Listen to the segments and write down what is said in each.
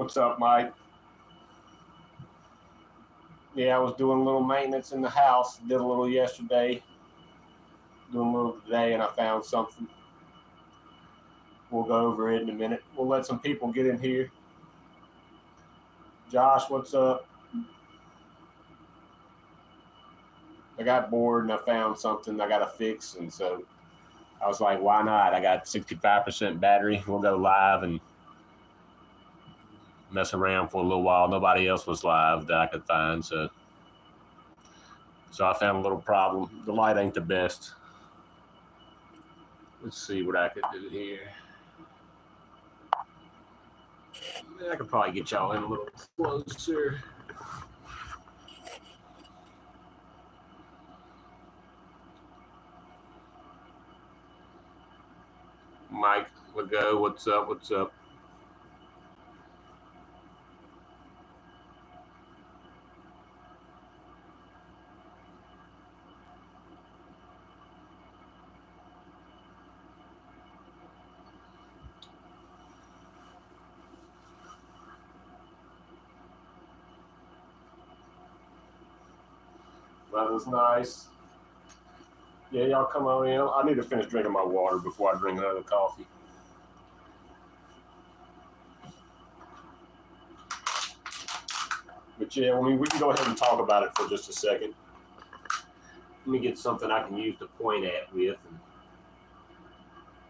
What's up, Mike? Yeah, I was doing a little maintenance in the house. Did a little yesterday. Doing a little today, and I found something. We'll go over it in a minute. We'll let some people get in here. Josh, what's up? I got bored and I found something I got to fix, and so I was like, why not? I got 65% battery. We'll go live and mess around for a little while. Nobody else was live that I could find, so I found a little problem. The light ain't the best. Let's see what I could do here. I could probably get y'all in a little closer. Mike, Lego, what's up? What's up? That was nice. Yeah, y'all come on in. I need to finish drinking my water before I drink another coffee. But yeah, I mean, we can go ahead and talk about it for just a second. Let me get something I can use to point at with. And,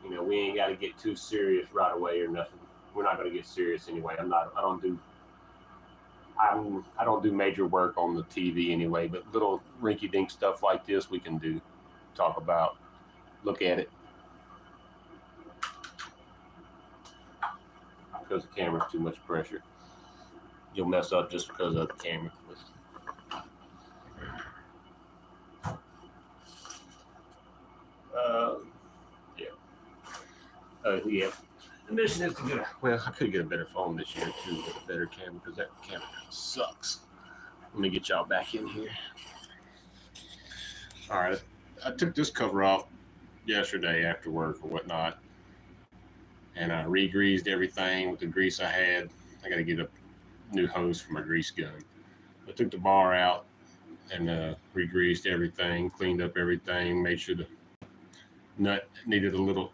you know, we ain't got to get too serious right away or nothing. We're not going to get serious anyway. I don't do major work on the TV anyway, but little rinky-dink stuff like this we can do, talk about, look at it. Because the camera's too much pressure. You'll mess up just because of the camera. Yeah. The mission is to get I could get a better phone this year too, with a better camera, because that camera sucks. Let me get y'all back in here. All right, I took this cover off yesterday after work or whatnot, and I re-greased everything with the grease I had. I got to get a new hose for my grease gun. I took the bar out and re-greased everything, cleaned up everything, made sure the nut needed a little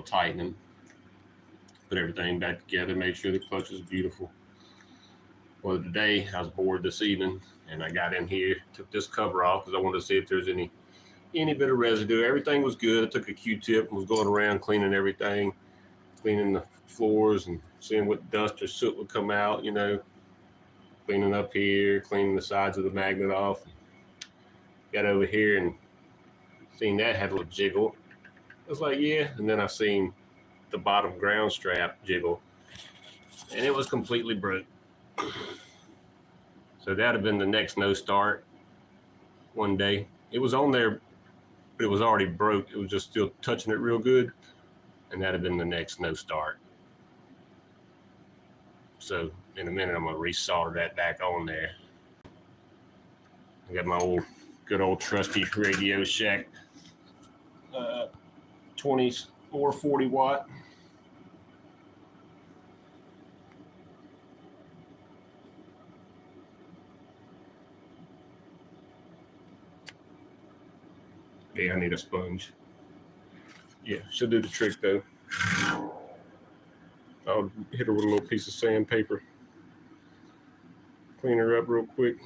tightening. Put everything back together, made sure the clutch was beautiful. Well, today I was bored this evening, and I got in here, took this cover off because I wanted to see if there's any bit of residue. Everything was good. I took a Q-tip and was going around cleaning everything, cleaning the floors and seeing what dust or soot would come out, you know, cleaning up here, cleaning the sides of the magnet off. Got over here and seen that had a little jiggle. I was like, yeah. And then I seen the bottom ground strap jiggle, and it was completely broke. So that'd have been the next no start one day. It was on there, but it was already broke. It was just still touching it real good, and that'd have been the next no start. So in a minute, I'm gonna resolder that back on there. I got my good old trusty Radio Shack 20 or 40 watt. Yeah, I need a sponge. Yeah, she'll do the trick though. I'll hit her with a little piece of sandpaper. Clean her up real quick.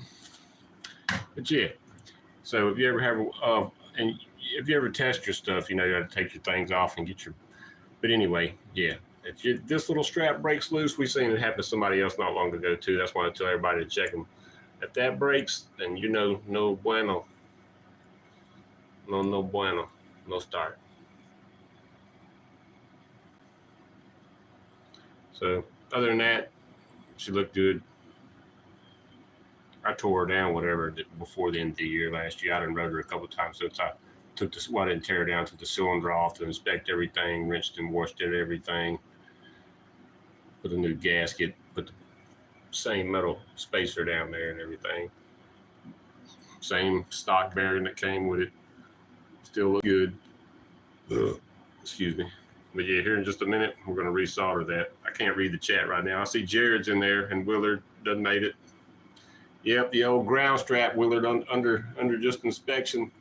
But yeah, so if you ever have and if you ever test your stuff, you know, you got to take your things off and get your. But anyway, yeah, if this little strap breaks loose, we seen it happen to somebody else not long ago too. That's why I tell everybody to check them. If that breaks, then you know, no bueno. No bueno. No start. So other than that, she looked good. I tore her down whatever before the end of the year last year. I done rode her a couple of times since I took this. Well, I didn't tear her down. Took the cylinder off to inspect everything, rinsed and washed it, everything. Put a new gasket. Put the same metal spacer down there and everything. Same stock bearing that came with it. Still look good. Excuse me. But yeah, here in just a minute, we're going to resolder that. I can't read the chat right now. I see Jared's in there, and Willard done made it. Yep, the old ground strap, Willard, under just inspection.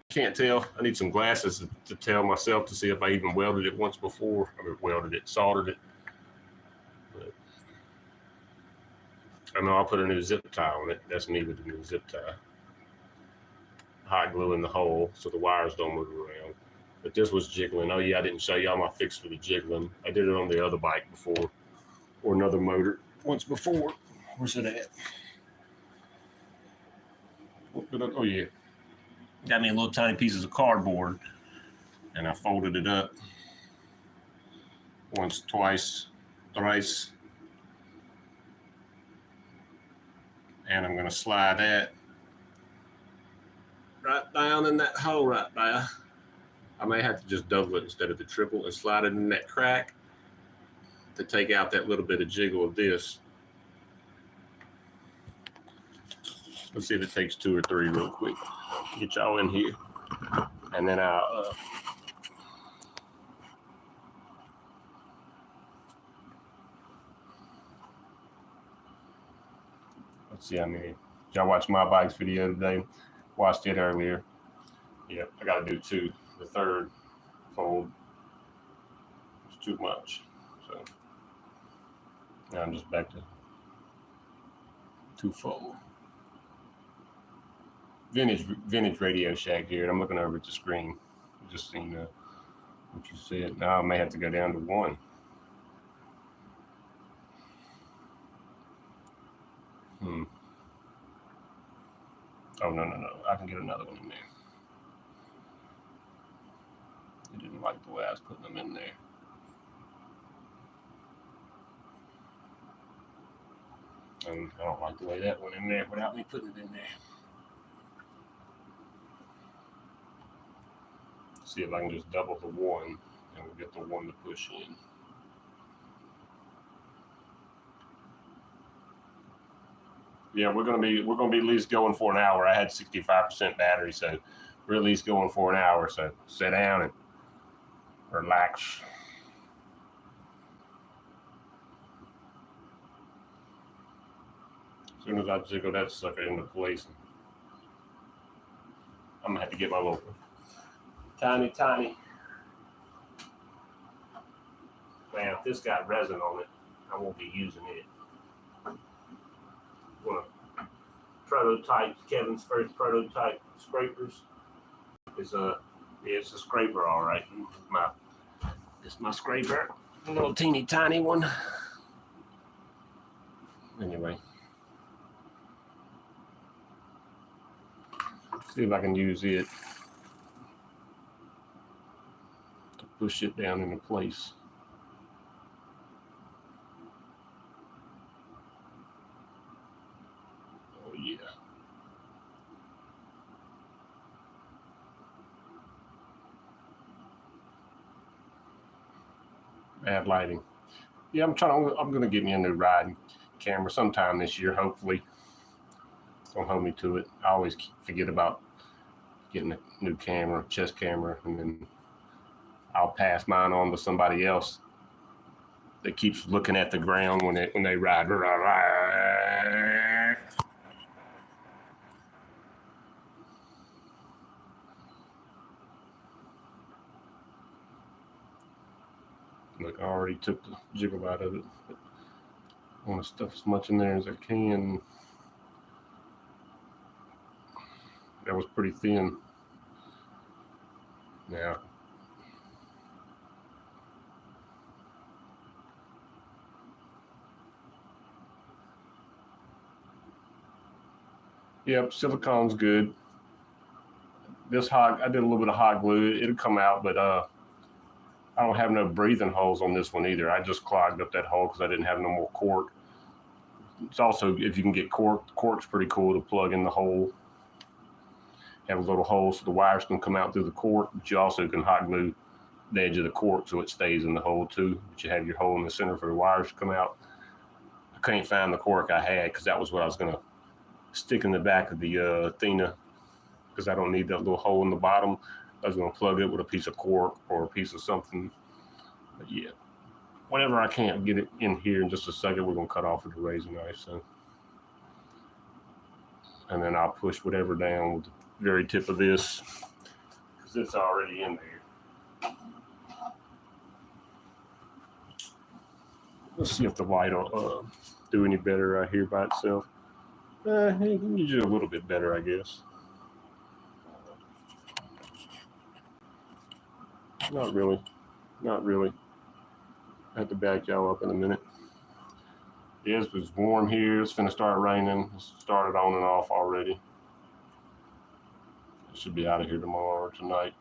Can't tell. I need some glasses to tell myself to see if I even welded it once before. I mean, soldered it. But I know I'll put a new zip tie on it. That's me with the new zip tie. Hot glue in the hole so the wires don't move around. But this was jiggling. Oh yeah, I didn't show y'all my fix for the jiggling. I did it on the other bike before, or another motor once before. Where's it at? Oh yeah. Got me a little tiny pieces of cardboard, and I folded it up once, twice, thrice. And I'm going to slide that right down in that hole right there. I may have to just double it instead of the triple and slide it in that crack to take out that little bit of jiggle of this. Let's see if it takes 2 or 3 real quick. Get y'all in here. And then I'll let's see how many. Y'all watch my bike's video today? Watched it earlier. Yep, I got to do 2. The third fold is too much. So now I'm just back to 2 fold. Vintage Radio Shack here. I'm looking over at the screen. Just seen what you said. Now I may have to go down to 1. Oh, no. I can get another one in there. It didn't like the way I was putting them in there. And I don't like the way that went in there without me putting it in there. See if I can just double the 1 and we'll get the 1 to push in. Yeah, we're gonna be at least going for an hour. I had 65% battery, so we're at least going for an hour. So sit down and relax. As soon as I jiggle that sucker into place, I'm gonna have to get my little tiny. Man, if this got resin on it, I won't be using it. One of prototypes, Kevin's first prototype scrapers is it's a scraper, all right. It's my scraper, a little teeny tiny one. Anyway, see if I can use it to push it down into place. Yeah. Bad lighting. Yeah, I'm gonna get me a new riding camera sometime this year, hopefully. Don't hold me to it. I always forget about getting a new camera, chest camera, and then I'll pass mine on to somebody else that keeps looking at the ground when they ride. Look, I already took the jiggle out of it, but I want to stuff as much in there as I can. That was pretty thin. Now, yep, silicone's good. I did a little bit of hot glue. It'll come out, but I don't have no breathing holes on this one either. I just clogged up that hole because I didn't have no more cork. It's also, if you can get cork's pretty cool to plug in the hole. Have a little hole so the wires can come out through the cork, but you also can hot glue the edge of the cork so it stays in the hole too. But you have your hole in the center for the wires to come out. I couldn't find the cork I had because that was what I was going to stick in the back of the Athena, because I don't need that little hole in the bottom I was going to plug it with a piece of cork or a piece of something. But yeah, whenever I can't get it in here in just a second, we're going to cut off with a razor knife. So, and then I'll push whatever down with the very tip of this because it's already in there. Let's see if the light will do any better right here by itself. It can do a little bit better, I guess. Not really. Not really. I have to back y'all up in a minute. Yes, it was warm here. It's finna start raining. It started on and off already. I should be out of here tomorrow or tonight.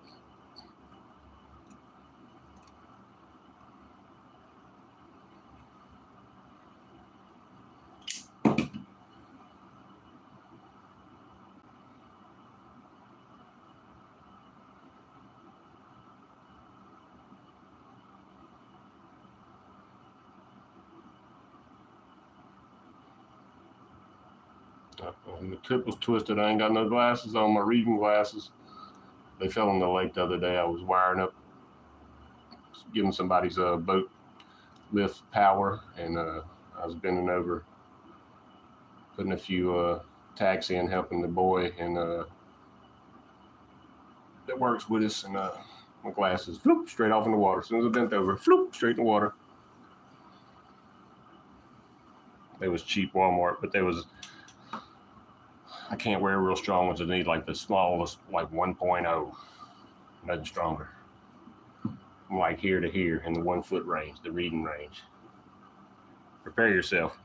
The tip was twisted. I ain't got no glasses on, my reading glasses. They fell in the lake the other day. I was wiring up, giving somebody's boat lift power, and I was bending over, putting a few tacks in, helping the boy, and that works with us, and my glasses, floop, straight off in the water. As soon as I bent over, floop, straight in the water. They was cheap Walmart, but they was, I can't wear real strong ones. I need like the smallest, like 1.0, nothing stronger. From like here to here in the 1 foot range, the reading range. Prepare yourself,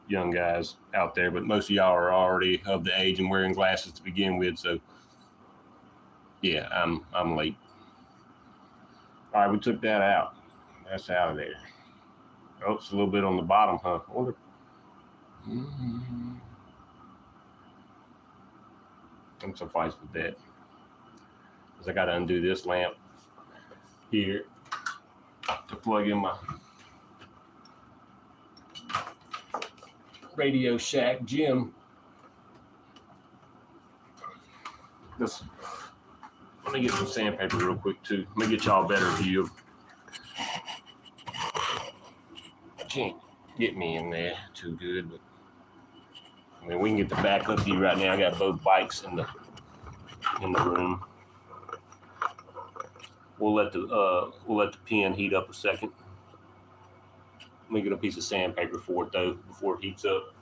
young guys out there, but most of y'all are already of the age and wearing glasses to begin with, so yeah, I'm late. All right, we took that out. That's out of there. Oh, it's a little bit on the bottom, huh? I wonder. I'm suffice with that. Because I got to undo this lamp here to plug in my Radio Shack gym. Let me get some sandpaper real quick too. Let me get y'all a better view. Can't get me in there too good, but I mean we can get the back up view right now. I got both bikes in the room. We'll let the pen heat up a second. Let me get a piece of sandpaper for it though before it heats up.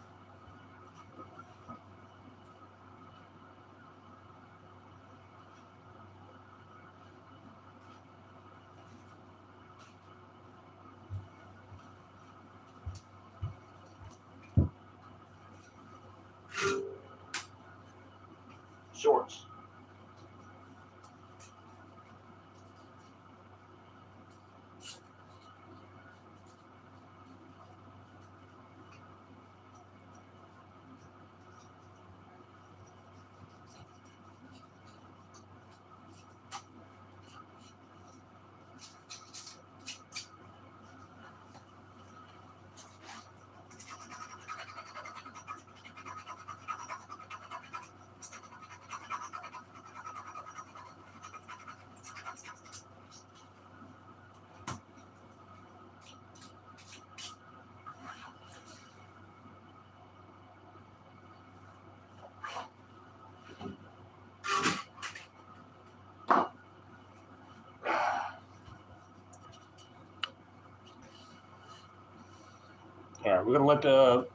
Shorts. All right, we're gonna let the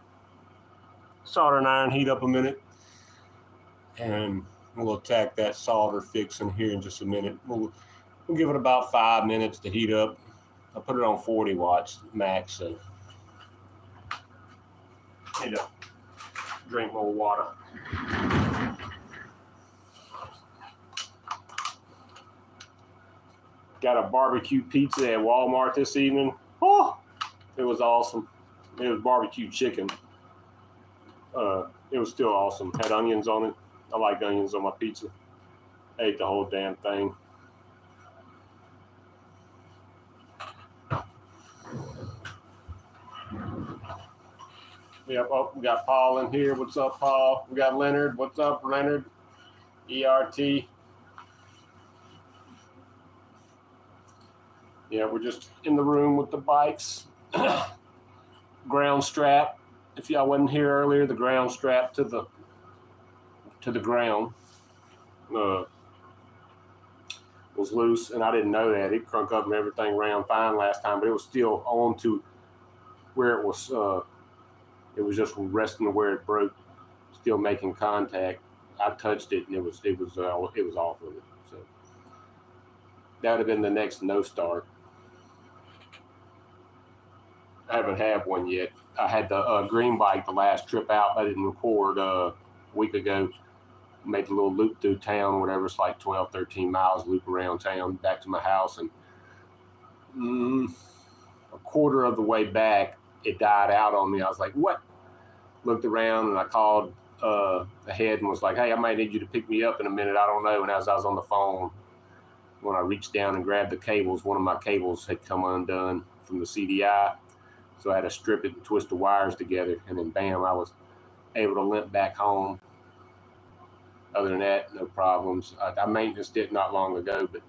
soldering iron heat up a minute, and we'll attack that solder fix in here in just a minute. We'll give it about 5 minutes to heat up. I put it on 40 watts max, so need to drink more water. Got a barbecue pizza at Walmart this evening. Oh, it was awesome. It was barbecue chicken. It was still awesome. Had onions on it. I like onions on my pizza. I ate the whole damn thing. Yep. Oh, we got Paul in here. What's up, Paul? We got Leonard. What's up, Leonard? ERT. Yeah, we're just in the room with the bikes. Ground strap. If y'all wasn't here earlier, the ground strap to the ground was loose, and I didn't know that. It crunk up and everything ran fine last time, but it was still on to where it was. It was just resting where it broke, still making contact. I touched it, and it was off of it. So that would have been the next no start. I haven't had one yet. I had the green bike the last trip out. I didn't record a week ago. Made the little loop through town, whatever. It's like 12, 13 miles loop around town back to my house. And a quarter of the way back, it died out on me. I was like, what? Looked around and I called ahead and was like, hey, I might need you to pick me up in a minute. I don't know. And as I was on the phone, when I reached down and grabbed the cables, one of my cables had come undone from the CDI. So I had to strip it and twist the wires together. And then bam, I was able to limp back home. Other than that, no problems. I maintenanced it not long ago, but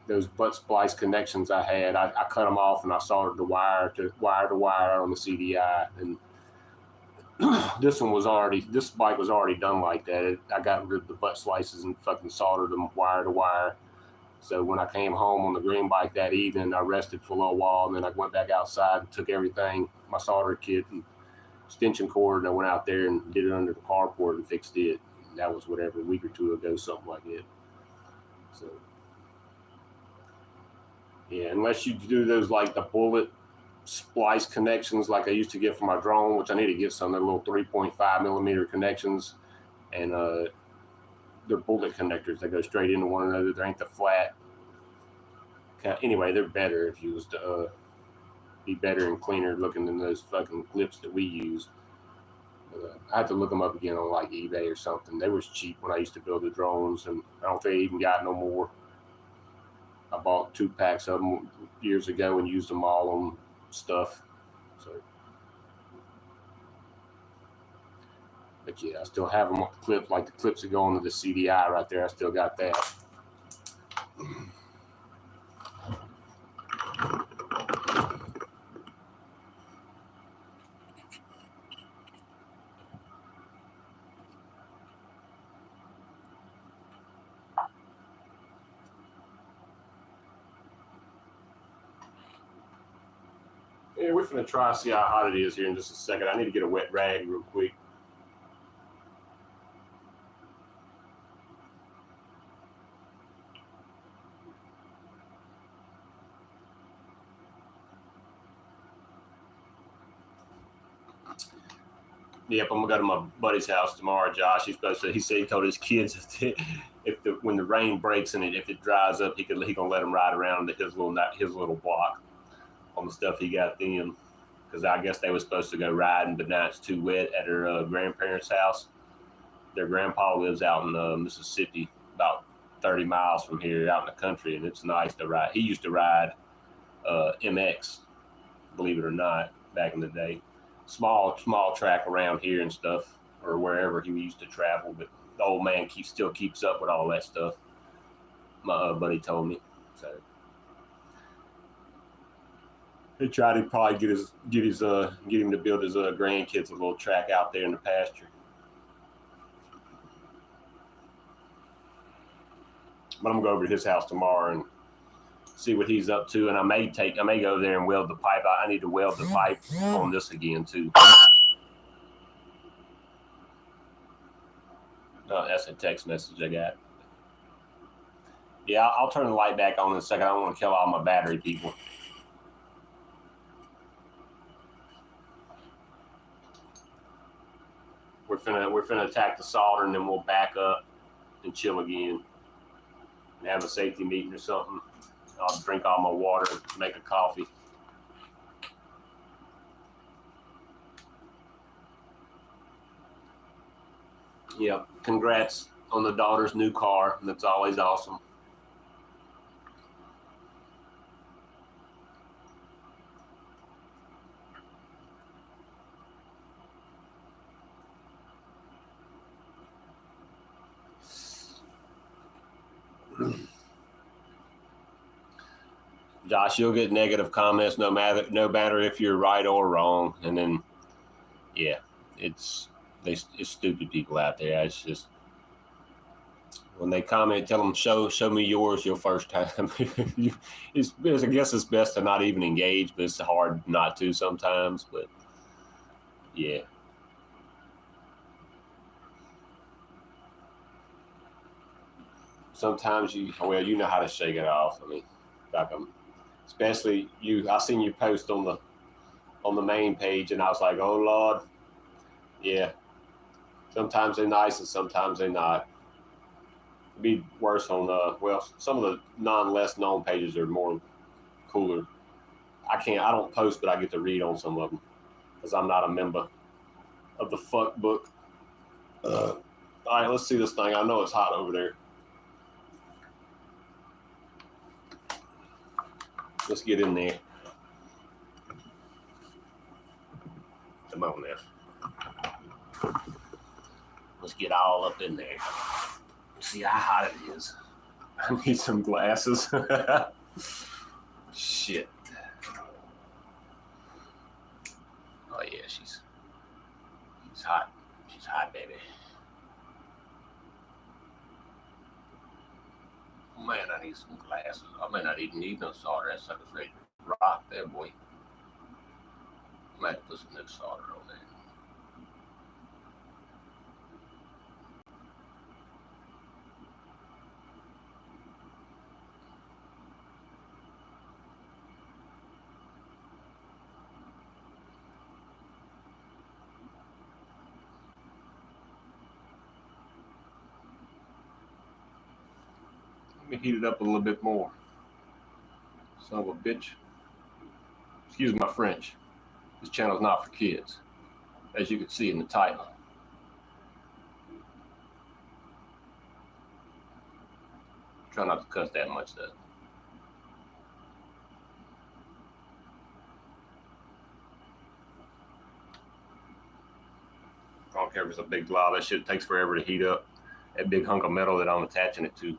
those butt splice connections I had, I cut them off and I soldered the wire to wire on the CDI. And this bike was already done like that. I got rid of the butt slices and fucking soldered them wire to wire. So when I came home on the green bike that evening, I rested for a little while, and then I went back outside and took everything, my solder kit and extension cord, and I went out there and did it under the carport and fixed it. And that was whatever, a week or two ago, something like that. So yeah, unless you do those like the bullet splice connections like I used to get for my drone, which I need to get some. They're little 3.5 millimeter connections, and they're bullet connectors. They go straight into one another. They ain't the flat. Anyway, they're better if you was to be better and cleaner looking than those fucking clips that we use. I have to look them up again on like eBay or something. They was cheap when I used to build the drones, and I don't think they even got no more. I bought 2 packs of them years ago and used them all on stuff. So, but yeah, I still have them on the clip, like the clips that go onto the CDI right there. I still got that. Yeah, we're gonna try to see how hot it is here in just a second. I need to get a wet rag real quick. Yep, I'm gonna go to my buddy's house tomorrow, Josh. He said he told his kids when the rain breaks and if it dries up, he gonna let them ride around his little block on the stuff he got them. Because I guess they were supposed to go riding, but now it's too wet at her grandparents' house. Their grandpa lives out in Mississippi, about 30 miles from here, out in the country, and it's nice to ride. He used to ride MX, believe it or not, back in the day. Small track around here and stuff, or wherever he used to travel, but the old man still keeps up with all that stuff. My buddy told me. So he tried to probably get him to build his grandkids a little track out there in the pasture. But I'm gonna go over to his house tomorrow and see what he's up to, and I may go there and weld the pipe. I need to weld the pipe on this again too. That's a text message I got. Yeah, I'll turn the light back on in a second. I don't want to kill all my battery people. We're finna attack the solder, and then we'll back up and chill again and have a safety meeting or something. I'll drink all my water and make a coffee. Yep, congrats on the daughter's new car. That's always awesome. Josh, you'll get negative comments no matter if you're right or wrong. And then, yeah, it's stupid people out there. It's just when they comment, tell them show me yours your first time. I guess it's best to not even engage, but it's hard not to sometimes. But yeah. Sometimes you know how to shake it off. I mean, like especially you. I seen you post on the main page, and I was like, oh Lord, yeah. Sometimes they're nice, and sometimes they're not. It'd be worse on some of the less known pages are more cooler. I don't post, but I get to read on some of them because I'm not a member of the fuck book. All right, let's see this thing. I know it's hot over there. Let's get in there. Come on now. Let's get all up in there. See how hot it is. I need some glasses. Shit. Oh yeah, she's hot. She's hot, baby. Oh, man, I need some glasses. I may not even need no solder. That sucker's ready to rock there, boy. I might put some new solder on there. Let me heat it up a little bit more. Son of a bitch. Excuse my French. This channel is not for kids, as you can see in the title. Try not to cuss that much, though. I don't care if it's a big glob. That shit takes forever to heat up. That big hunk of metal that I'm attaching it to.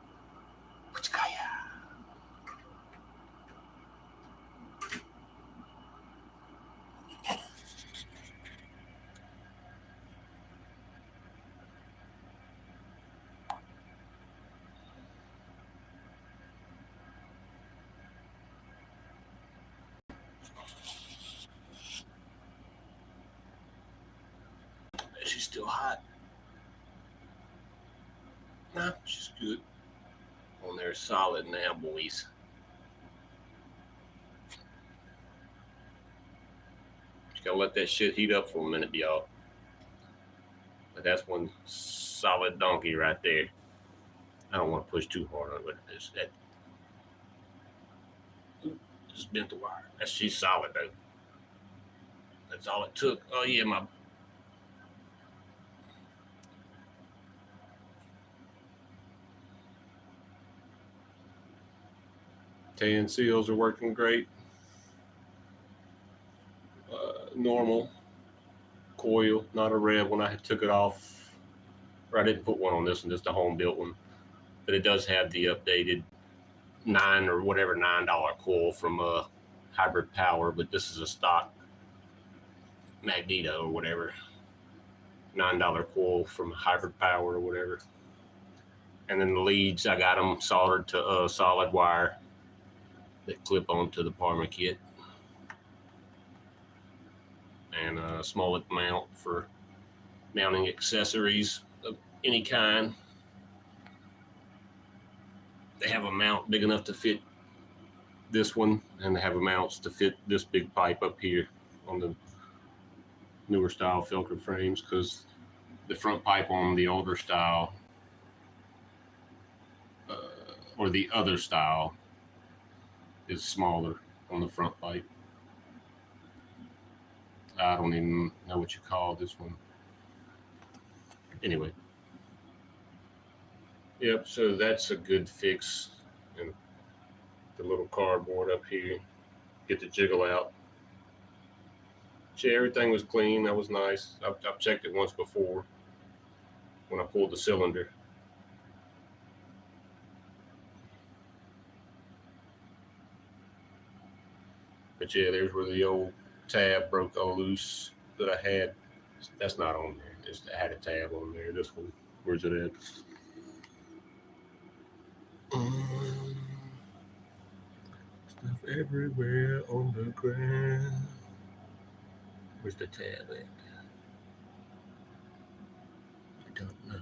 She's still hot. Nah, she's good. On there solid now, boys. Just gotta let that shit heat up for a minute, y'all. But that's one solid donkey right there. I don't want to push too hard on it. Just bent the wire. She's solid though. That's all it took. Oh yeah, my tan seals are working great. Normal coil, not a red one. I took it off, or I didn't put one on this one, just a home built one. But it does have the updated $9 coil from Hybrid Power, but this is a stock Magneto or whatever. $9 coil from Hybrid Power or whatever. And then the leads, I got them soldered to solid wire that clip onto the Parma kit. And a small mount for mounting accessories of any kind. They have a mount big enough to fit this one, and they have a mounts to fit this big pipe up here on the newer style Felker frames, because the front pipe on the older style or the other style is smaller on the front pipe. I don't even know what you call this one. Anyway. Yep, so that's a good fix. And the little cardboard up here. Get the jiggle out. Yeah, everything was clean. That was nice. I've checked it once before when I pulled the cylinder. But yeah, there's where the old tab broke all loose that I had. That's not on there. I had a tab on there. This one, where's it at? Stuff everywhere on the ground. Where's the tab at? I don't know.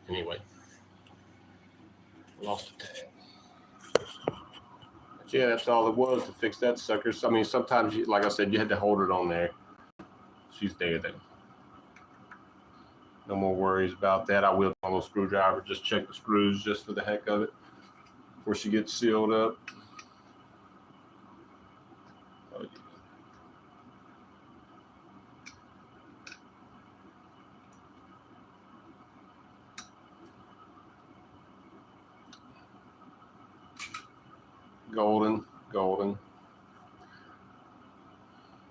Anyway, lost the tab. But yeah, that's all it was to fix that sucker. So, I mean, sometimes, like I said, you had to hold it on there. She's there then. No more worries about that. I will my little screwdriver, just check the screws just for the heck of it before she gets sealed up. Oh, yeah. Golden.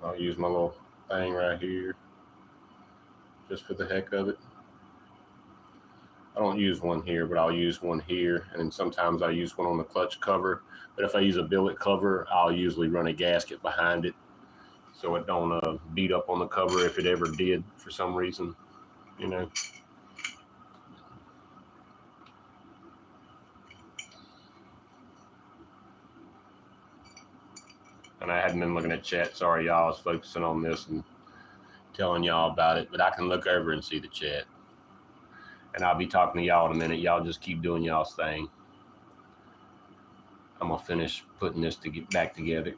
I'll use my little thing right here just for the heck of it. I don't use one here, but I'll use one here. And then sometimes I use one on the clutch cover. But if I use a billet cover, I'll usually run a gasket behind it so it don't beat up on the cover if it ever did for some reason, you know. And I hadn't been looking at chat. Sorry, y'all. I was focusing on this and telling y'all about it. But I can look over and see the chat. And I'll be talking to y'all in a minute. Y'all just keep doing y'all's thing. I'm going to finish putting this to get back together.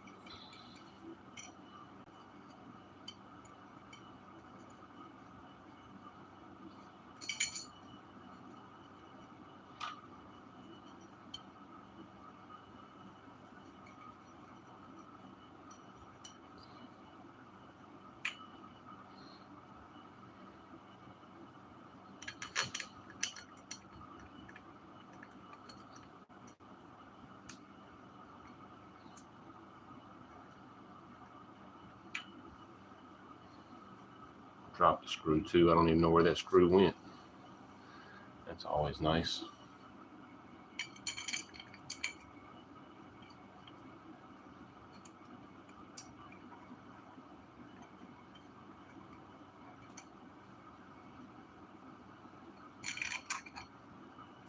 Dropped the screw too. I don't even know where that screw went. That's always nice.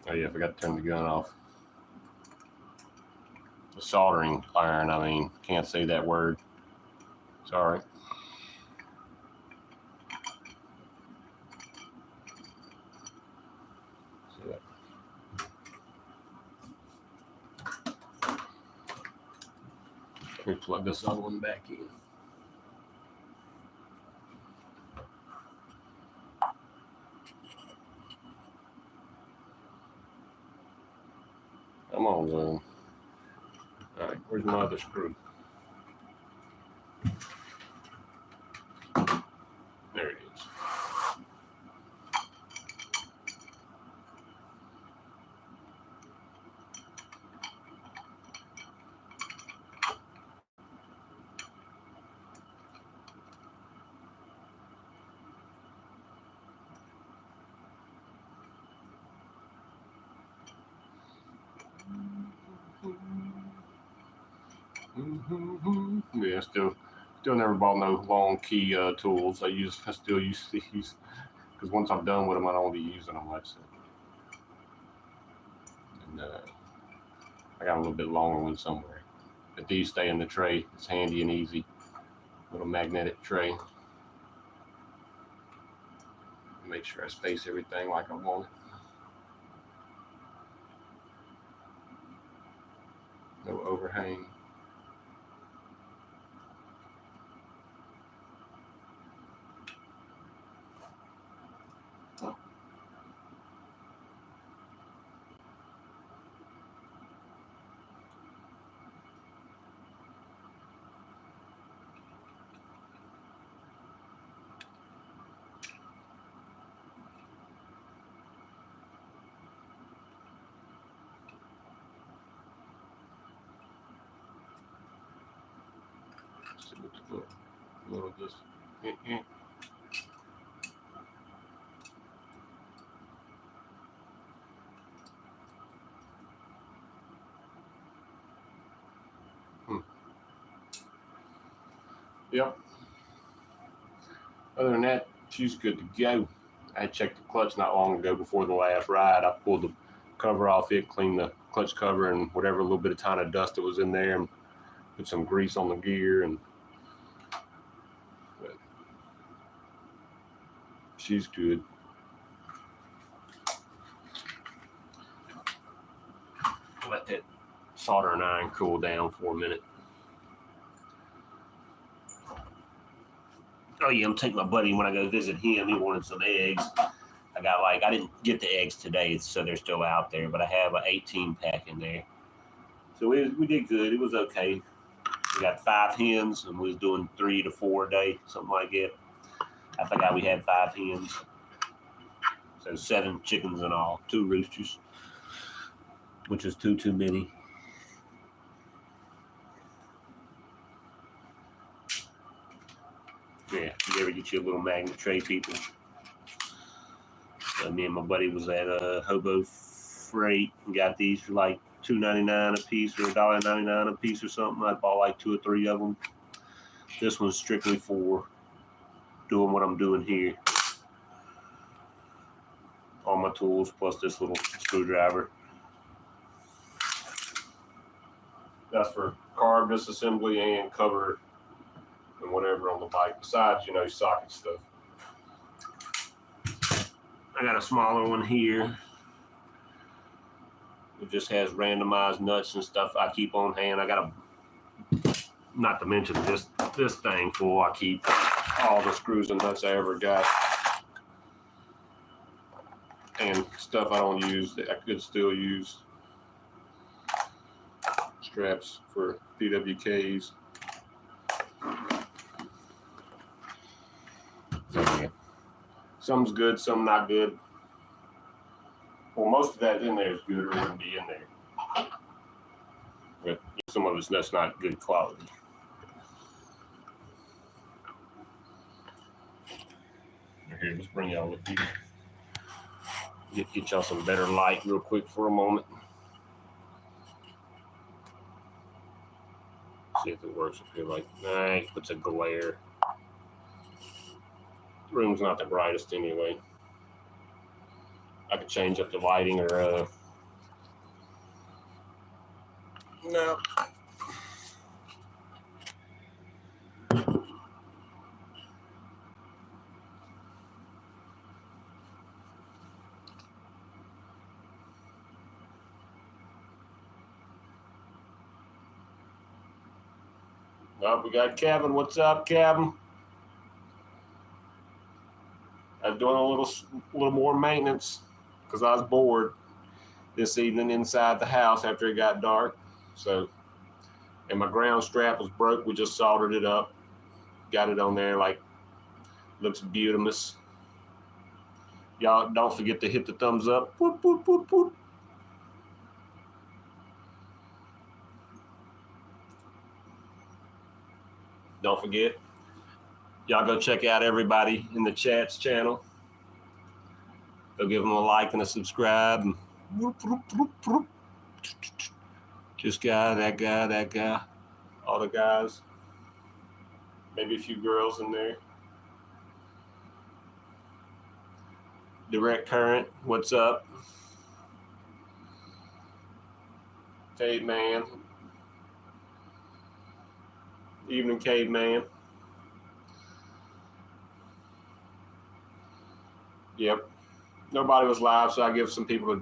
Oh yeah, I forgot to turn the gun off. The soldering iron, I mean, can't say that word. Sorry. Let me plug this other one back in. Come on, Zoom. All right, where's my other screw? There it is. Yeah, still never bought no long key tools. I still use these because once I'm done with them, I don't be using them much. And I got a little bit longer one somewhere, but these stay in the tray. It's handy and easy. Little magnetic tray. Make sure I space everything like I want it. No overhang. Little just Yep. Other than that, she's good to go. I checked the clutch not long ago before the last ride. I pulled the cover off it, cleaned the clutch cover and whatever little bit of tiny dust that was in there, and put some grease on the gear, and she's good. Let that soldering iron cool down for a minute. Oh yeah, I'm taking my buddy when I go visit him. He wanted some eggs. I didn't get the eggs today, so they're still out there, but I have an 18 pack in there. So we did good. It was okay. We got 5 hens, and we was doing 3 to 4 a day, something like that. I forgot we had 5 hens. So 7 chickens in all, 2 roosters, which is 2 too many. Yeah, you ever get your little magnet tray, people? Me and my buddy was at Hobo Freight and got these for like $2.99 a piece or $1.99 a piece or something. I bought like 2 or 3 of them. This one's strictly for doing what I'm doing here. All my tools plus this little screwdriver. That's for carb disassembly and cover and whatever on the bike, besides, socket stuff. I got a smaller one here. It just has randomized nuts and stuff I keep on hand. I got not to mention this thing full. I keep all the screws and nuts I ever got. And stuff I don't use that I could still use. Straps for PWKs. So yeah. Some's good, some not good. Well, most of that in there is good or wouldn't be in there. But some of that's not good quality. Here, let's bring y'all with you. Get y'all some better light real quick for a moment. See if it works. If you're like, nah, it puts a glare. The room's not the brightest anyway. I could change up the lighting or no. Oh, we got Kevin. What's up, Kevin? I was doing a little more maintenance because I was bored this evening inside the house after it got dark. So, and my ground strap was broke. We just soldered it up, got it on there. Like, looks beautiful. Y'all don't forget to hit the thumbs up. Boop, boop, boop, boop. Don't forget, y'all go check out everybody in the chat's channel. Go give them a like and a subscribe. And this guy, that guy, all the guys. Maybe a few girls in there. Direct Current, what's up? Caveman. Evening, Caveman. Yep. Nobody was live, so I give some people a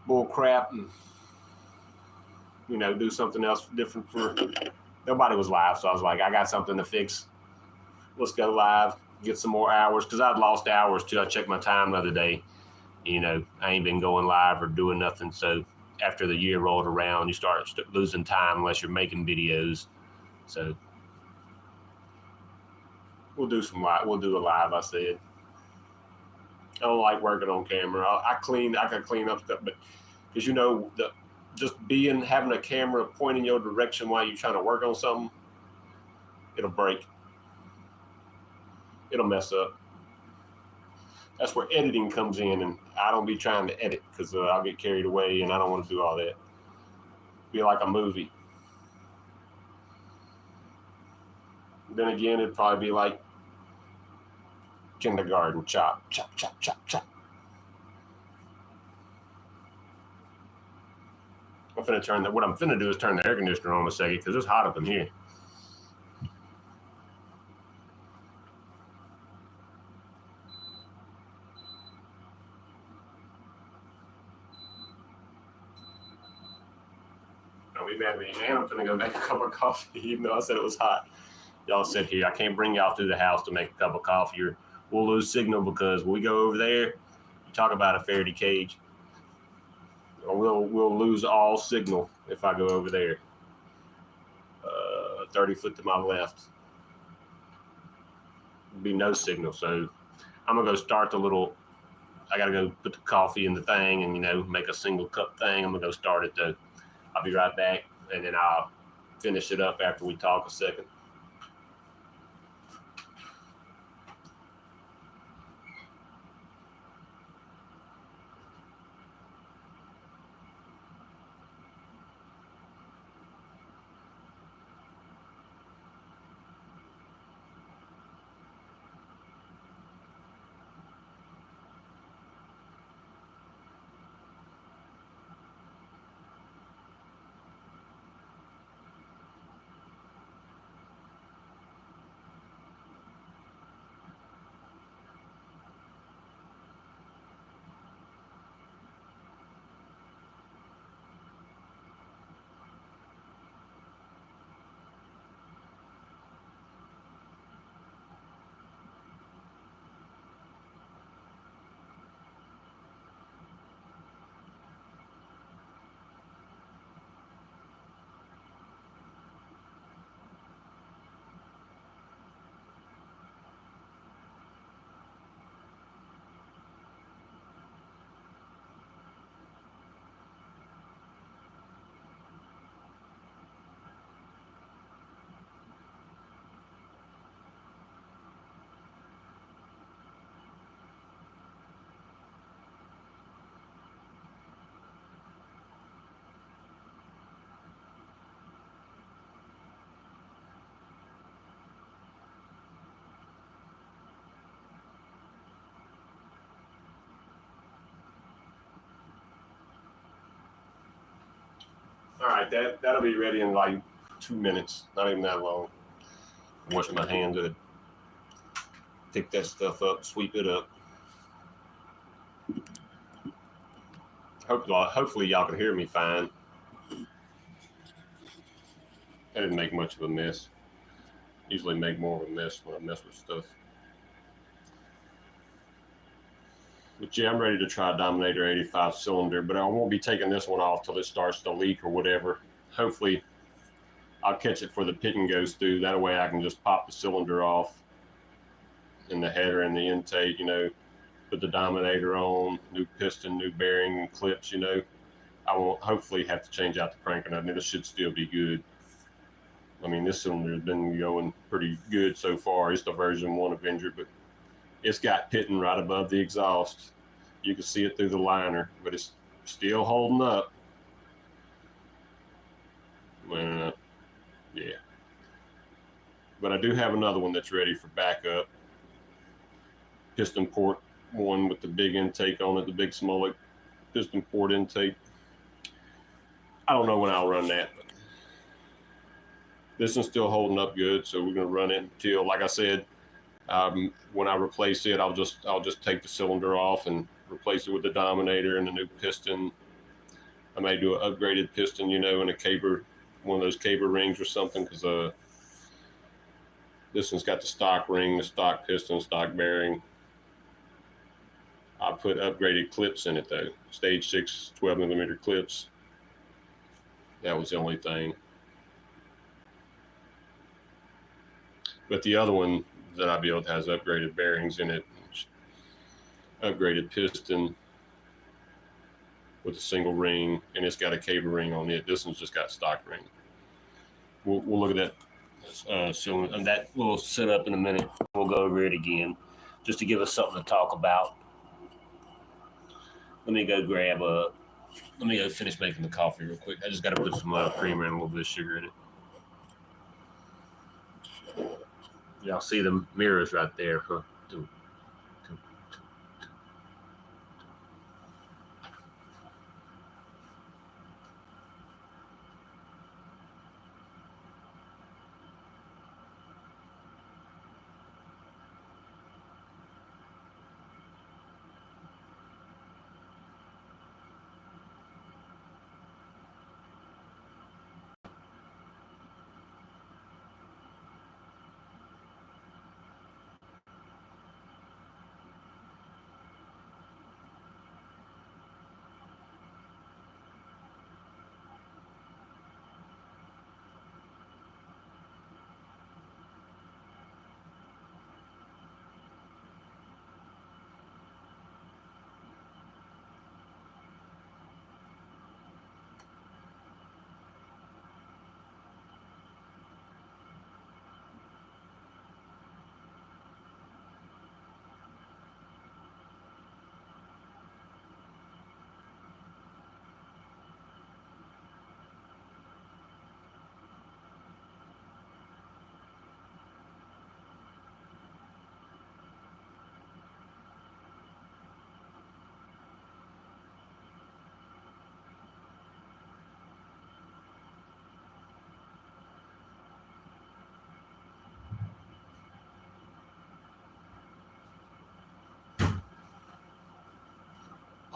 bull crap and, do something else different for. Nobody was live, so I was like, I got something to fix. Let's go live, get some more hours, because I'd lost hours too. I checked my time the other day. I ain't been going live or doing nothing. So after the year rolled around, you start losing time unless you're making videos. So we'll do a live, I said. I don't like working on camera. I can clean up stuff, but because having a camera pointing your direction while you're trying to work on something, it'll break. It'll mess up. That's where editing comes in, and I don't be trying to edit because I'll get carried away, and I don't want to do all that. Be like a movie. Then again, it'd probably be like kindergarten, chop, chop, chop, chop, chop. What I'm finna do is turn the air conditioner on a second because it's hot up in here. Don't be mad at me. And I'm finna go make a cup of coffee, even though I said it was hot. Y'all sit here. I can't bring y'all through the house to make a cup of coffee, or we'll lose signal because when we go over there, you talk about a Faraday cage. We'll lose all signal if I go over there. 30 foot to my left. There'll be no signal. So I'm going to go start the little, I got to go put the coffee in the thing and, make a single cup thing. I'm going to go start it though. I'll be right back. And then I'll finish it up after we talk a second. All right, that'll be ready in like 2 minutes. Not even that long. Wash my hands with it. Pick that stuff up, sweep it up. Hopefully y'all can hear me fine. I didn't make much of a mess. Usually make more of a mess when I mess with stuff. But yeah, I'm ready to try Dominator 85 cylinder, but I won't be taking this one off till it starts to leak or whatever. Hopefully I'll catch it before the pitting goes through. That way I can just pop the cylinder off in the header and the intake, put the Dominator on, new piston, new bearing, clips, I won't hopefully have to change out the crank nut, and it should still be good. I mean, this cylinder has been going pretty good so far. It's the version 1 Avenger, but it's got pitting right above the exhaust. You can see it through the liner, but it's still holding up. Yeah. But I do have another one that's ready for backup. Piston port one with the big intake on it, the big Smollett piston port intake. I don't know when I'll run that, but this one's still holding up good, so we're going to run it until, like I said, when I replace it, I'll just take the cylinder off and replace it with the Dominator and a new piston. I may do an upgraded piston, in a caber, one of those caber rings or something, because this one's got the stock ring, the stock piston, stock bearing. I put upgraded clips in it though, stage 6 12mm clips. That was the only thing. But the other one that I built has upgraded bearings in it, upgraded piston with a single ring, and it's got a caber ring on it. This one's just got stock ring. We'll look at that cylinder and that little setup in a minute. We'll go over it again just to give us something to talk about. Let me go finish making the coffee real quick. I just got to put some creamer and a little bit of sugar in it. Y'all see the mirrors right there, huh?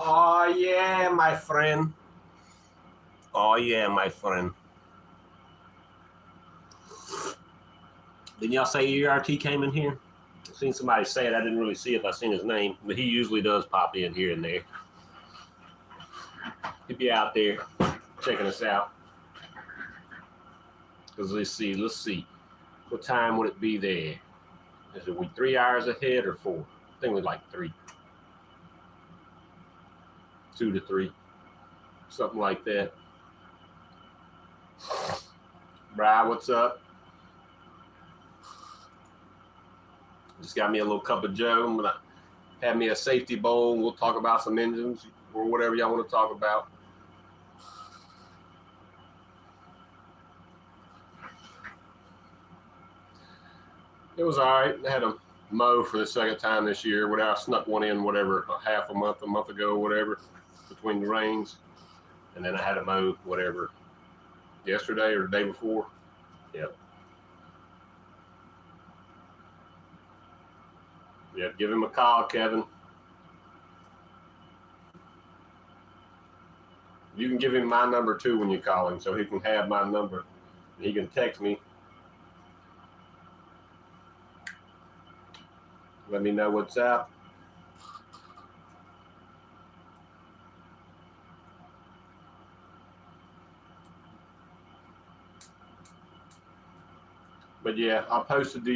Oh yeah, my friend. Oh yeah, my friend. Didn't y'all say ERT came in here? I seen somebody say it. I didn't really see if I seen his name, but he usually does pop in here and there. He'd be out there checking us out. Because let's see. What time would it be there? Is it we 3 hours ahead or 4? I think we're like 3. 2 to 3. Something like that. Bri, what's up? Just got me a little cup of Joe. I'm gonna have me a safety bowl. We'll talk about some engines or whatever y'all want to talk about. It was all right. I had a mow for the second time this year. Where I snuck one in, whatever, a month ago, whatever, between the rains, and then I had a mow, whatever, yesterday or the day before. Yep. Yep. Give him a call, Kevin. You can give him my number too when you call him, so he can have my number. He can text me. Let me know what's up. But yeah, I posted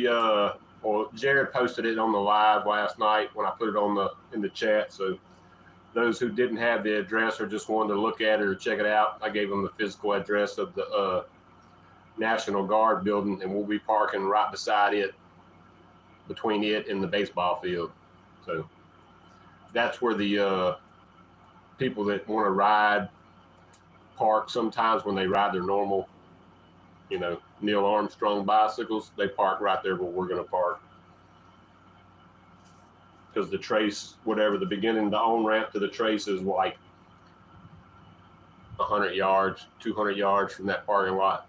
or Jared posted it on the live last night when I put it on in the chat. So those who didn't have the address or just wanted to look at it or check it out, I gave them the physical address of the National Guard building, and we'll be parking right beside it, between it and the baseball field. So that's where the people that want to ride park sometimes when they ride their normal, Neil Armstrong bicycles. They park right there where we're going to park. Because the trace, whatever, the beginning, the on-ramp to the trace is like 100 yards, 200 yards from that parking lot.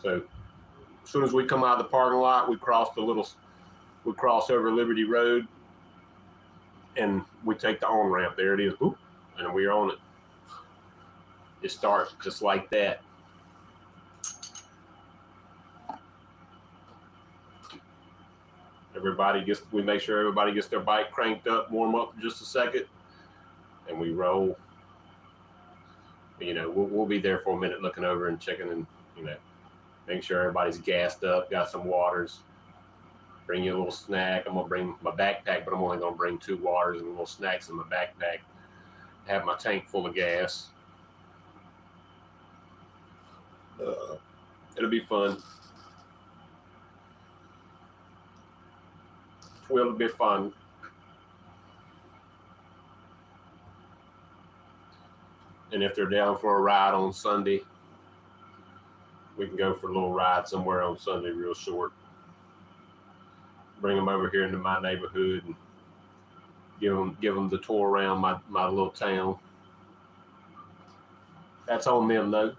So as soon as we come out of the parking lot, we cross over Liberty Road, and we take the on-ramp. There it is. Oop, and we're on it. It starts just like that. We make sure everybody gets their bike cranked up, warm up for just a second, and we roll. We'll be there for a minute looking over and checking and, making sure everybody's gassed up, got some waters. Bring you a little snack. I'm going to bring my backpack, but I'm only going to bring 2 waters and little snacks in my backpack. Have my tank full of gas. It'll be fun. Will be fun. And if they're down for a ride on Sunday, we can go for a little ride somewhere on Sunday, real short. Bring them over here into my neighborhood and give them the tour around my little town. That's on them, though.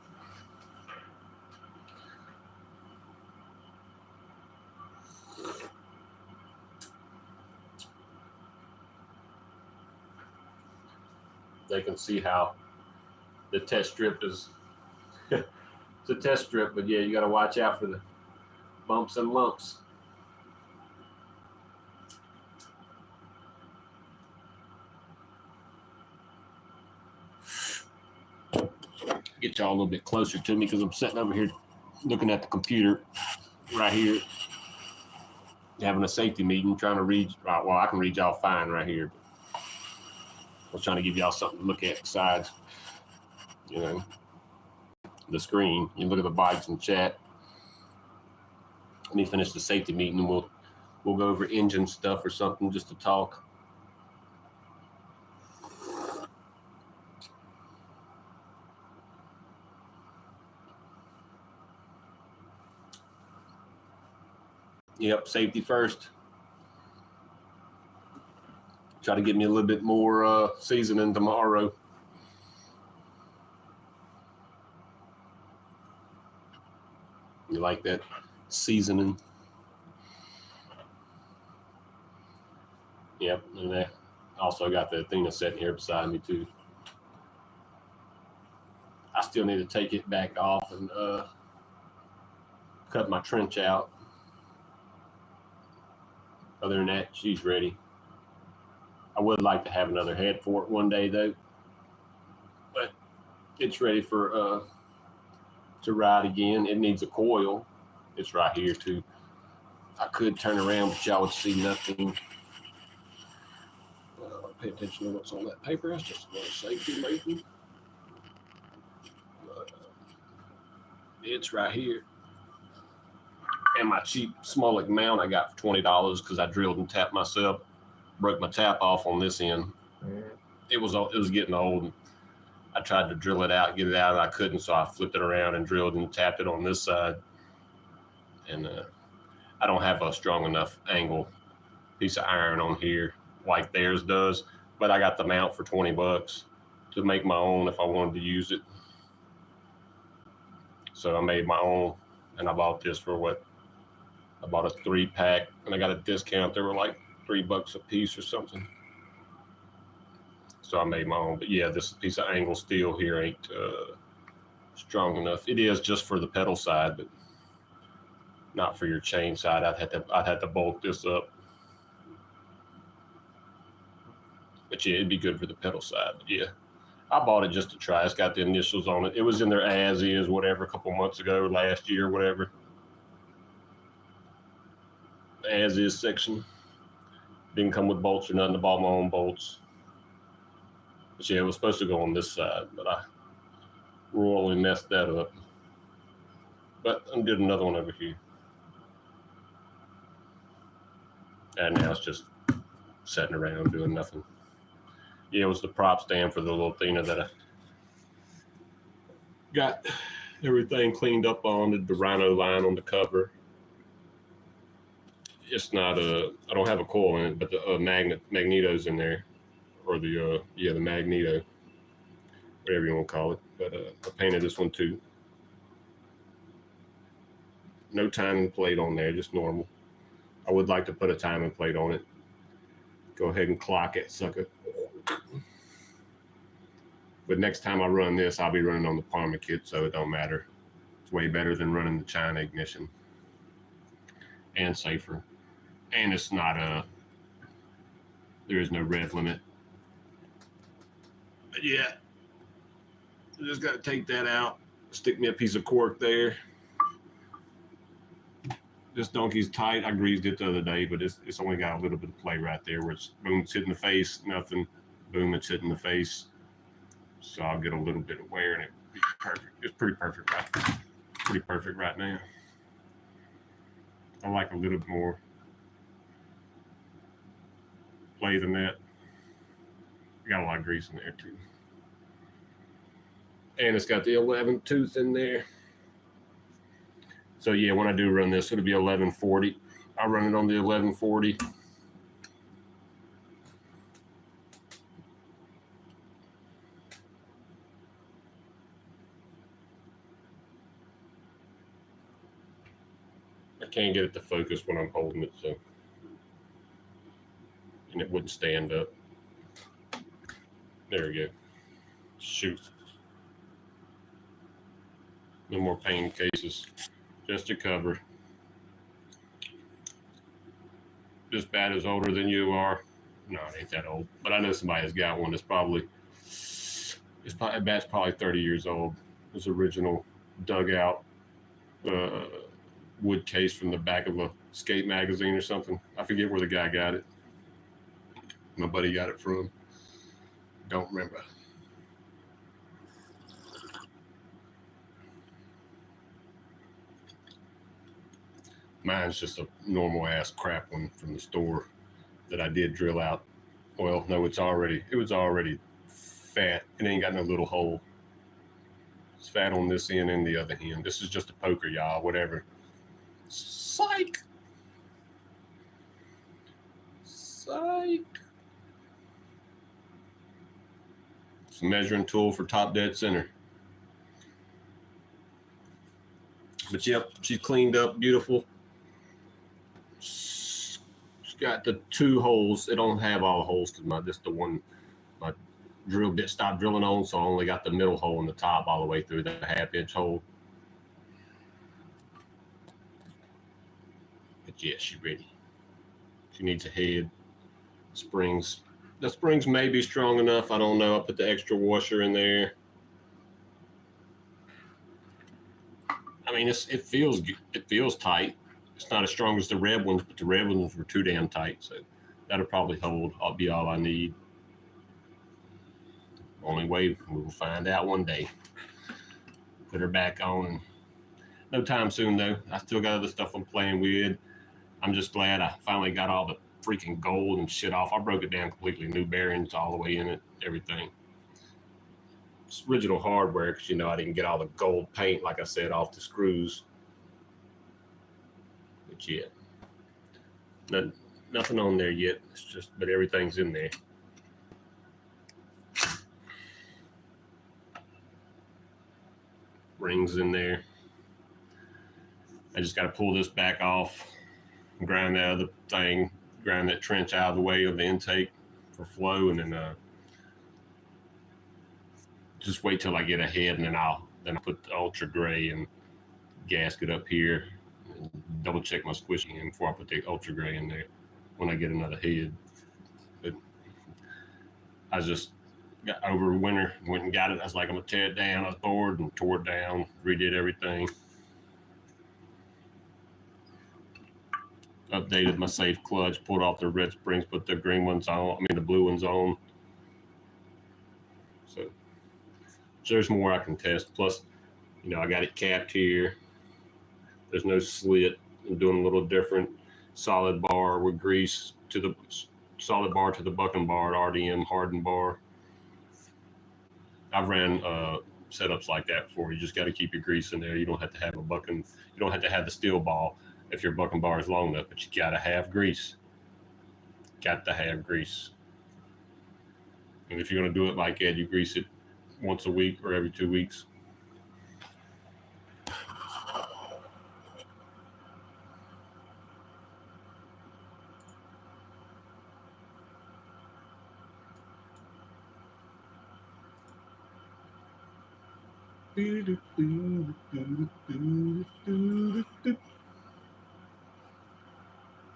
They can see how the test strip is. It's a test strip, but yeah, you got to watch out for the bumps and lumps. Get y'all a little bit closer to me because I'm sitting over here looking at the computer right here, having a safety meeting, trying to read. Well, I can read y'all fine right here. I was trying to give y'all something to look at besides, the screen. You look at the bikes and chat. Let me finish the safety meeting and we'll go over engine stuff or something just to talk. Yep, safety first. Try to get me a little bit more seasoning tomorrow. You like that seasoning? Yep, and I also got the Athena sitting here beside me too. I still need to take it back off and cut my trench out. Other than that, she's ready. I would like to have another head for it one day though, but it's ready for to ride again. It needs a coil. It's right here too. I could turn around, but y'all would see nothing. Pay attention to what's on that paper. That's just a little safety making. It's right here. And my cheap Smolik mount I got for $20 because I drilled and tapped myself. Broke my tap off on this end. It was getting old. I tried to drill it out, get it out, and I couldn't, so I flipped it around and drilled and tapped it on this side. And I don't have a strong enough angle piece of iron on here like theirs does, but I got the mount for $20 to make my own if I wanted to use it. So I made my own, and I bought this for what? I bought a 3-pack, and I got a discount. They were like $3 a piece or something. So I made my own. But yeah, this piece of angle steel here ain't strong enough. It is just for the pedal side, but not for your chain side. I'd have to bolt this up. But yeah, it'd be good for the pedal side. But yeah, I bought it just to try. It's got the initials on it. It was in their as is, whatever, a couple months ago, last year, whatever. The as is section. Didn't come with bolts or nothing. I bought my own bolts. But yeah, it was supposed to go on this side, but I royally messed that up. But I did another one over here. And now it's just sitting around doing nothing. Yeah, it was the prop stand for the little Athena that I got everything cleaned up on, the Rhino line on the cover. It's not I don't have a coil in it, but the magneto's in there, or the magneto, whatever you want to call it. But I painted this one too. No timing plate on there, just normal. I would like to put a timing plate on it. Go ahead and clock it, sucker. But next time I run this, I'll be running on the Parma kit, so it don't matter. It's way better than running the China ignition. And safer. And it's not there is no rev limit. But yeah, I just got to take that out. Stick me a piece of cork there. This donkey's tight. I greased it the other day, but it's only got a little bit of play right there where it's boom, it's hitting the face, nothing. Boom, it's hitting the face. So I'll get a little bit of wear and it'll be perfect. It's pretty perfect right now. I like a little bit more play than that. Got a lot of grease in there too. And it's got the 11th tooth in there. So yeah, when I do run this, it'll be 1140. I'll run it on the 1140. I can't get it to focus when I'm holding it, so, and it wouldn't stand up. There we go. Shoot. No more pain cases, just a cover. This bat is older than you are. No, it ain't that old, but I know somebody has got one that's bat's probably 30 years old. It's original dugout wood case from the back of a skate magazine or something. I forget where the guy got it. My buddy got it from. Don't remember. Mine's just a normal ass crap one from the store that I did drill out. Well, no, it was already fat. It ain't got no little hole. It's fat on this end and the other end. This is just a poker, y'all, whatever. Psych. Psych. It's a measuring tool for top dead center. But yep, she's cleaned up, beautiful. She's got the 2 holes. It don't have all the holes because my drill bit stopped drilling on, so I only got the middle hole in the top all the way through the 1/2-inch hole. But yeah, she's ready. She needs a head. Springs. The springs may be strong enough. I don't know. I put the extra washer in there. I mean, it feels tight. It's not as strong as the red ones, but the red ones were too damn tight. So that'll probably hold. I'll be all I need. Only way, we will find out one day. Put her back on. No time soon, though. I still got other stuff I'm playing with. I'm just glad I finally got all the freaking gold and shit off. I broke it down completely. New bearings all the way in it, everything. It's original hardware because, I didn't get all the gold paint, like I said, off the screws. But yeah, nothing on there yet. It's just, but everything's in there. Rings in there. I just got to pull this back off, grind that other thing, grind that trench out of the way of the intake for flow, and then just wait till I get ahead, and then I'll put the ultra gray and gasket up here, and double check my squishing before I put the ultra gray in there when I get another head. But I just got over winter, went and got it. I was like, I'm gonna tear it down. I was bored and tore it down, redid everything. Updated my safe clutch, pulled off the red springs, put the green ones on. The blue ones on. So there's more I can test. Plus, I got it capped here. There's no slit. I'm doing a little different. Solid bar with grease to the solid bar to the bucking bar, RDM hardened bar. I've ran setups like that before. You just got to keep your grease in there. You don't have to have a bucking. You don't have to have the steel ball if your bucking bar is long enough, but you got to have grease. Got to have grease. And if you're going to do it like that, you grease it once a week or every 2 weeks.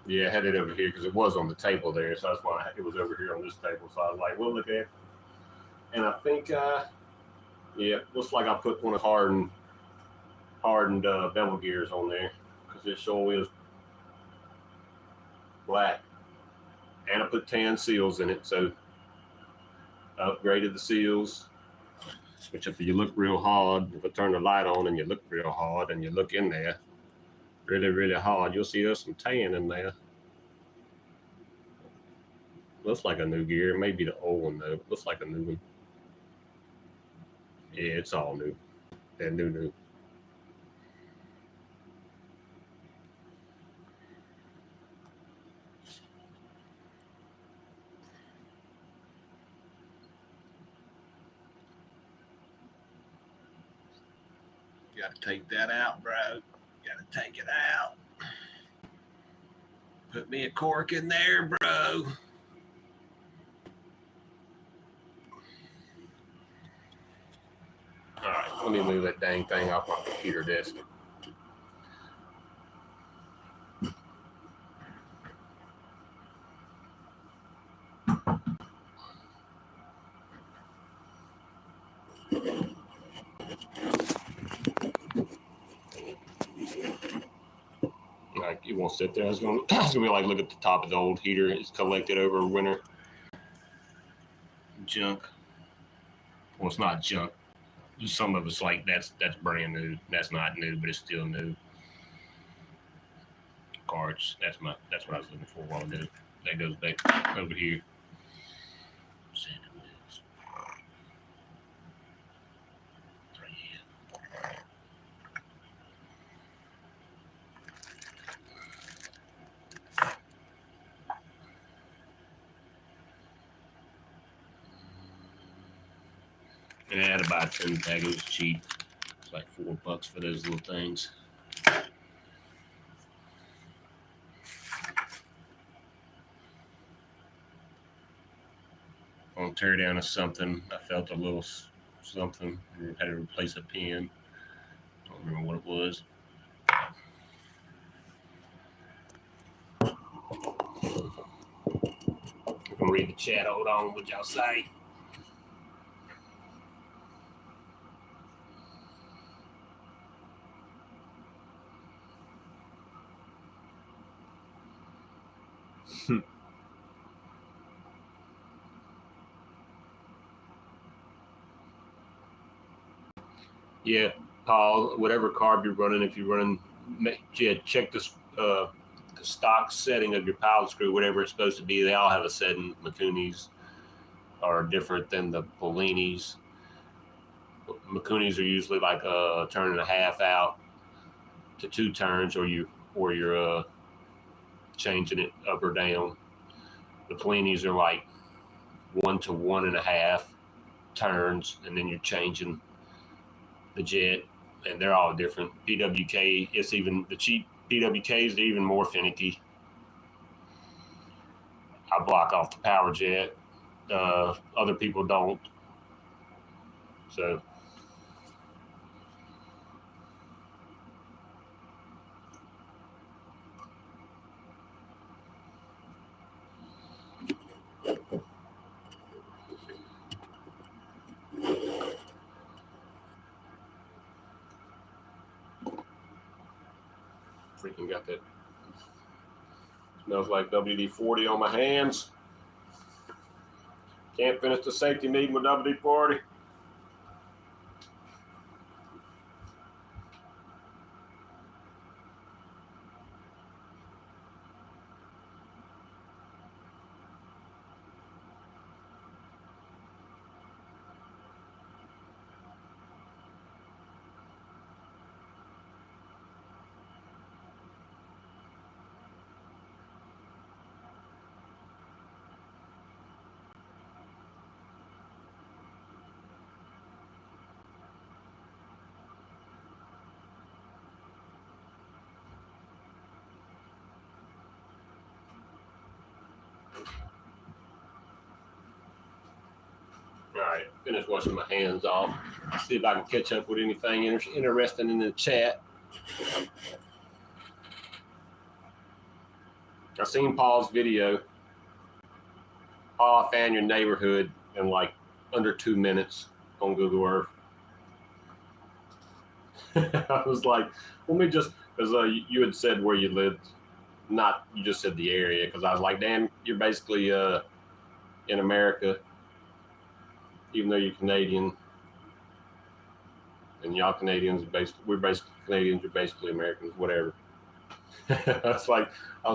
Yeah, I had it over here because it was on the table there, so that's why it was over here on this table. So I was like, "Well, look at it," and I think, looks like I put one of hardened bevel gears on there because it sure is black, and I put tan seals in it, so I upgraded the seals. Which, if you look real hard, if I turn the light on and you look real hard and you look in there really, really hard, you'll see there's some tan in there. Looks like a new gear. It may be the old one, though. Looks like a new one. Yeah, it's all new. They're new. Got to take that out, bro. Got to take it out. Put me a cork in there, bro. All right, let me move that dang thing off my computer desk. Like it won't sit there. It's gonna be like look at the top of the old heater. It's collected over winter. Junk. Well, it's not junk. Some of it's like that's brand new. That's not new, but it's still new. Cards. That's what I was looking for a while ago. That goes back over here. And I had about 10 pack. It was cheap. It's like $4 for those little things. On tear down of something, I felt a little something. I had to replace a pin. Don't remember what it was. I'm gonna read the chat. Hold on, what y'all say? Yeah, Paul, whatever carb you're running, if you're running, check this, the stock setting of your pilot screw, whatever it's supposed to be. They all have a setting. Micunis are different than the Bellinis. Micunis are usually like a turn and a half out to 2 turns, or you're changing it up or down. The Bellinis are like 1 to 1.5 turns, and then you're changing the jet, and they're all different. PWK, it's even the cheap PWKs, they're even more finicky. I block off the power jet. Other people don't. So freaking got that. Smells like WD-40 on my hands. Can't finish the safety meeting with WD-40. All right, finished washing my hands off. See if I can catch up with anything interesting in the chat. I seen Paul's video. Paul, I found your neighborhood in like under 2 minutes on Google Earth. I was like, let me just, because you had said where you lived, not, you just said the area, because I was like, damn, you're basically in America, even though you're Canadian. And y'all Canadians, we're basically Canadians, you're basically Americans, whatever. I was like,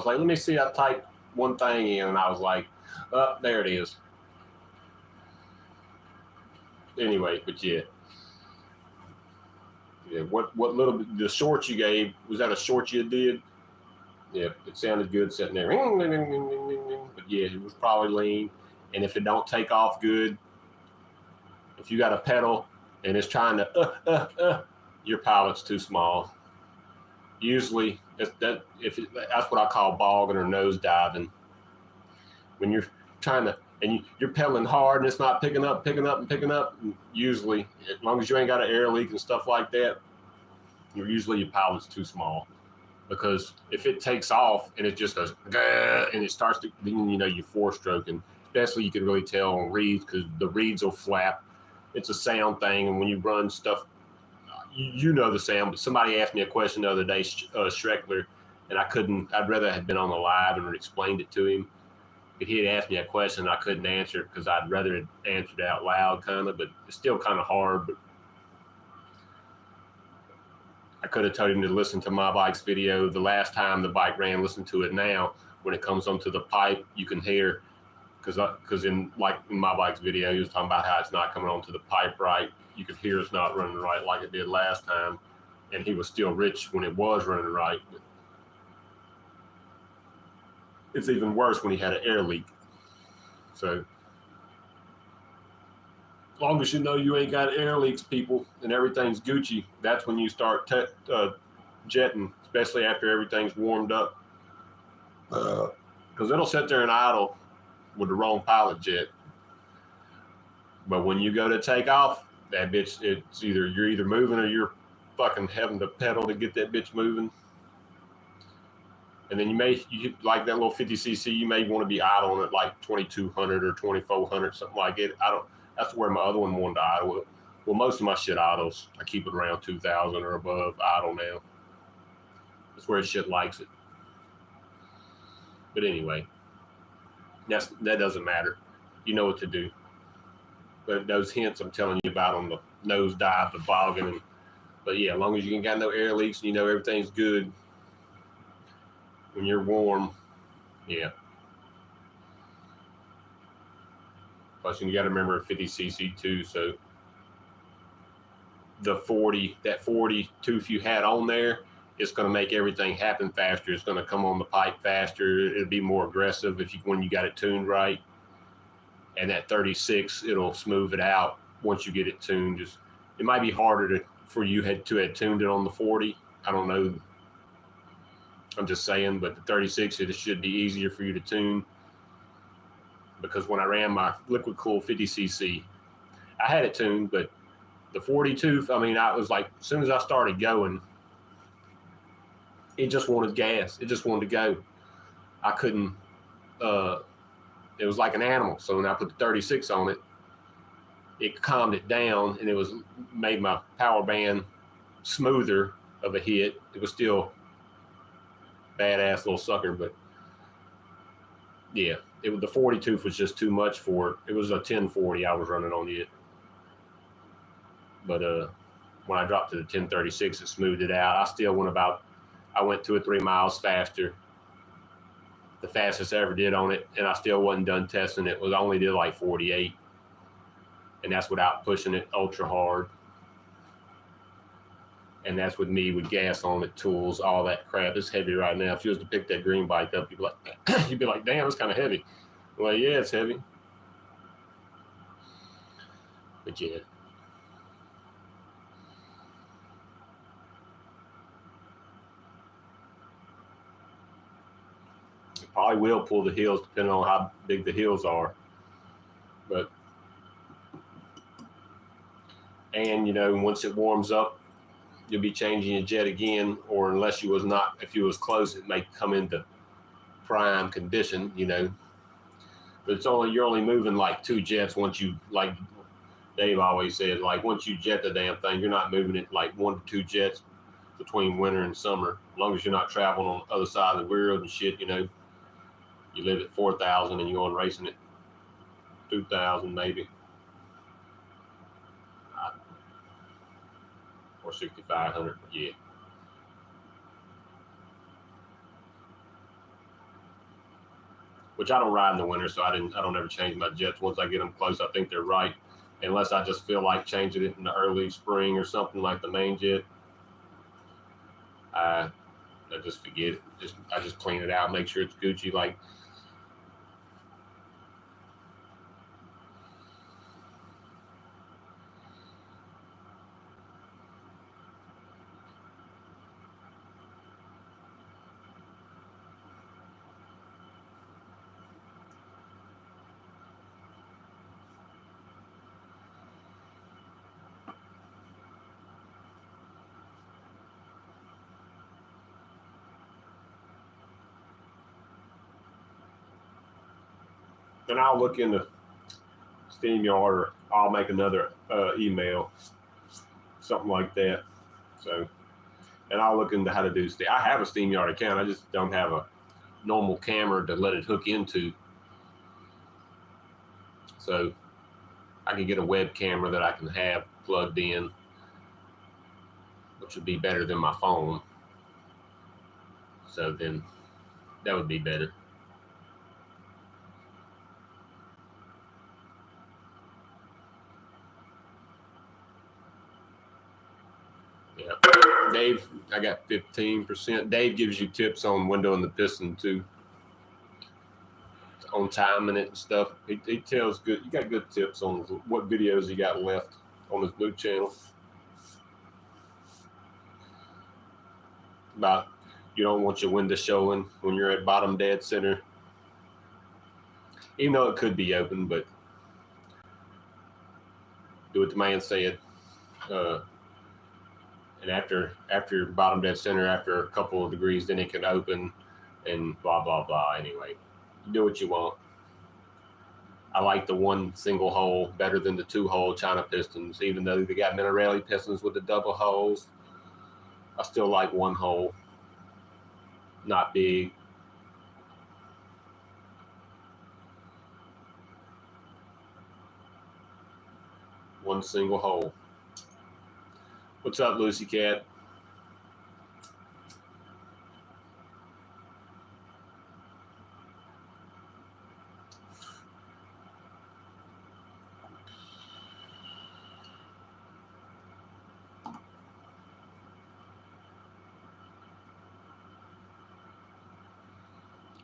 let me see. I typed one thing in, and I was like, oh, there it is. Anyway, but yeah. What little the short you gave, was that a short you did? Yeah, it sounded good sitting there. But yeah, it was probably lean. And if it don't take off good, if you got a pedal and it's trying to your pilot's too small. Usually, that's what I call bogging or nose diving. When you're trying to, and you're pedaling hard and it's not picking up. Usually, as long as you ain't got an air leak and stuff like that, usually your pilot's too small. Because if it takes off and it just goes, and it starts to, then you're four-stroking. Especially you can really tell on reeds because the reeds will flap. It's a sound thing, and when you run stuff, you know the sound. But somebody asked me a question the other day, Schreckler, and I'd rather have been on the live and explained it to him. But he had asked me a question and I couldn't answer it because I'd rather it answered out loud kind of, but it's still kind of hard. But I could have told him to listen to my bike's video the last time the bike ran, listen to it now. When it comes onto the pipe, you can hear, because in my bike's video, he was talking about how it's not coming onto the pipe right. You could hear it's not running right like it did last time. And he was still rich when it was running right. But it's even worse when he had an air leak. So as long as you know you ain't got air leaks, people, and everything's Gucci, that's when you start jetting, especially after everything's warmed up. Because it'll sit there and idle with the wrong pilot jet. But when you go to take off, that bitch, you're either moving or you're fucking having to pedal to get that bitch moving. And then you like that little 50cc, you may want to be idling at like 2200 or 2400, something like it. That's where my other one wanted to idle. Well, most of my shit idles. I keep it around 2000 or above idle now. That's where shit likes it. But anyway, that doesn't matter. You know what to do. But those hints I'm telling you about on the nose dive, the bogging, but yeah, as long as you ain't got no air leaks and you know everything's good, when you're warm, yeah. Plus, you got to remember 50cc too. So that 40 tooth you had on there, it's going to make everything happen faster. It's going to come on the pipe faster. It'll be more aggressive when you got it tuned right. And that 36, it'll smooth it out once you get it tuned. It might be harder for you to have tuned it on the 40. I don't know. I'm just saying, but the 36, it should be easier for you to tune. Because when I ran my liquid cool 50cc, I had it tuned, but the 42, I was like, as soon as I started going, it just wanted gas. It just wanted to go. I couldn't, it was like an animal. So when I put the 36 on it, it calmed it down and it made my power band smoother of a hit. It was still badass little sucker, but yeah, the 42 was just too much for it. It was a 1040 I was running on it. But when I dropped to the 1036, it smoothed it out. I went 2 or 3 miles faster, the fastest I ever did on it, and I still wasn't done testing it. I only did like 48, and that's without pushing it ultra hard. And that's with me with gas on it, tools, all that crap. It's heavy right now. If you was to pick that green bike up, you'd be like, damn, it's kind of heavy. Well, yeah, it's heavy. But yeah. It probably will pull the hills depending on how big the hills are. But, and once it warms up, you'll be changing your jet again, or if you was close, it may come into prime condition, But you're only moving like 2 jets once you, like Dave always says, like once you jet the damn thing, you're not moving it like 1 to 2 jets between winter and summer. As long as you're not traveling on the other side of the world and shit, you live at 4,000 and you're going racing at 2,000 maybe. Or 6,500, yeah. Which I don't ride in the winter, so I don't ever change my jets. Once I get them close, I think they're right. Unless I just feel like changing it in the early spring or something like the main jet. I just forget it. I just clean it out, make sure it's Gucci. Like, And I'll look into StreamYard, or I'll make another email, something like that. So, and I'll look into how to do. I have a StreamYard account. I just don't have a normal camera to let it hook into. So I can get a web camera that I can have plugged in, which would be better than my phone. So then that would be better. Yeah. Dave, I got 15%. Dave gives you tips on windowing the piston too, on timing it and stuff. He tells good. You got good tips on what videos he got left on his blue channel. About you don't want your window showing when you're at bottom dead center, even though it could be open, but do what the man said. And after bottom dead center, after a couple of degrees, then it can open and blah, blah, blah. Anyway, you do what you want. I like the one single hole better than the 2-hole China pistons, even though they got Minerali pistons with the double holes. I still like 1 hole, not big. One single hole. What's up, Lucy Cat?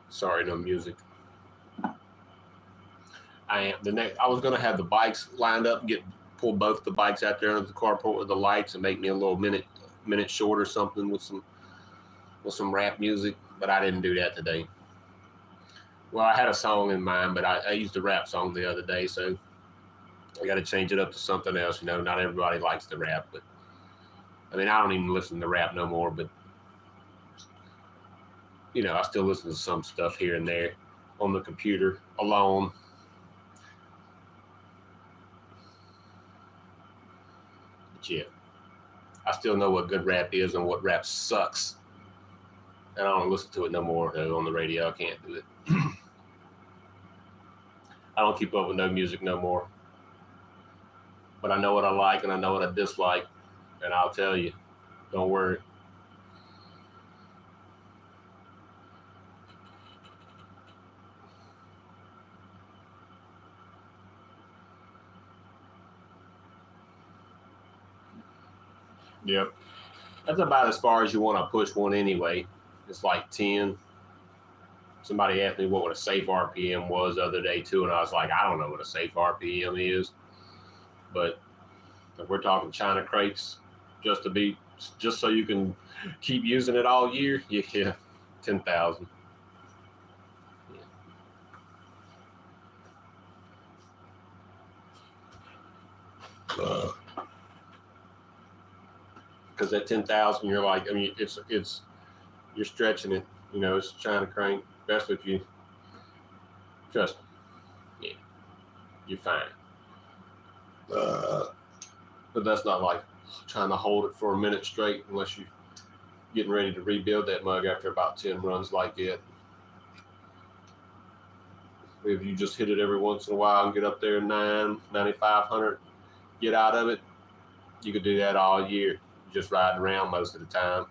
Sorry, no music. I was gonna have the bikes lined up and pull both the bikes out there under the carport with the lights and make me a little minute short or something with some rap music, but I didn't do that today. Well, I had a song in mind, but I used a rap song the other day, so I got to change it up to something else. You know, not everybody likes the rap, but I mean, I don't even listen to rap no more, but you know, I still listen to some stuff here and there on the computer alone. But yeah, I still know what good rap is and what rap sucks. And I don't listen to it no more though, on the radio. I can't do it. I don't keep up with no music no more. But I know what I like and I know what I dislike. And I'll tell you, don't worry. Yep. That's about as far as you want to push one anyway. It's like 10. Somebody asked me what a safe RPM was the other day too, and I was like, I don't know what a safe RPM is. But if we're talking China crates, just so you can keep using it all year, yeah, 10,000. Because at 10,000, you're like, I mean, you're stretching it. You know, it's China crank, especially if you trust me. Yeah, you're fine. But that's not like trying to hold it for a minute straight unless you're getting ready to rebuild that mug after about 10 runs like that. If you just hit it every once in a while and get up there 9,500, get out of it, you could do that all year. Just riding around most of the time.